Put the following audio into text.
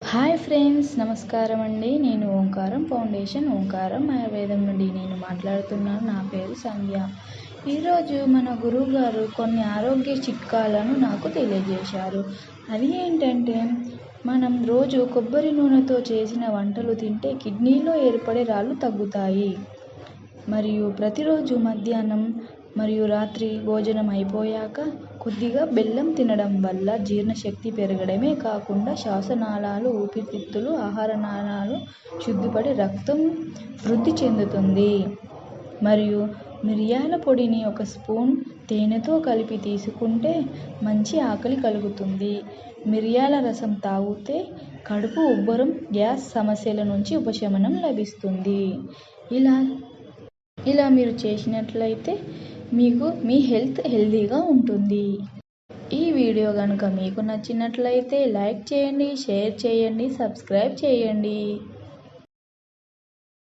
Hi friends, నమస్కారం అండి. నేను ఓంకారం ఫౌండేషన్ ఓంకారం ఆయుర్వేదం నుండి నేను మాట్లాడుతున్నాను. నా పేరు సంధ్య. ఈరోజు మన గురువుగారు కొన్ని ఆరోగ్య చిట్కాలను నాకు తెలియజేశారు. అది ఏంటంటే, మనం రోజు కొబ్బరి నూనెతో చేసిన వంటలు తింటే కిడ్నీలో ఏర్పడే రాళ్ళు తగ్గుతాయి. మరియు ప్రతిరోజు మధ్యాహ్నం మరియు రాత్రి భోజనం అయిపోయాక కొద్దిగా బెల్లం తినడం వల్ల జీర్ణశక్తి పెరగడమే కాకుండా శ్వాసనాళాలు, ఊపిరితిత్తులు, ఆహార నాళాలు శుద్ధిపడి రక్తం వృద్ధి చెందుతుంది. మరియు మిరియాల పొడిని 1 స్పూన్ తేనెతో కలిపి తీసుకుంటే మంచి ఆకలి కలుగుతుంది. మిరియాల రసం తాగితే కడుపు ఉబ్బరం, గ్యాస్ సమస్యల నుంచి ఉపశమనం లభిస్తుంది. ఇలా మీరు చేసినట్లయితే మీ హెల్త్ హెల్తీగా ఉంటుంది. ఈ వీడియో కనుక మీకు నచ్చినట్లయితే లైక్ చేయండి, షేర్ చేయండి, సబ్స్క్రైబ్ చేయండి.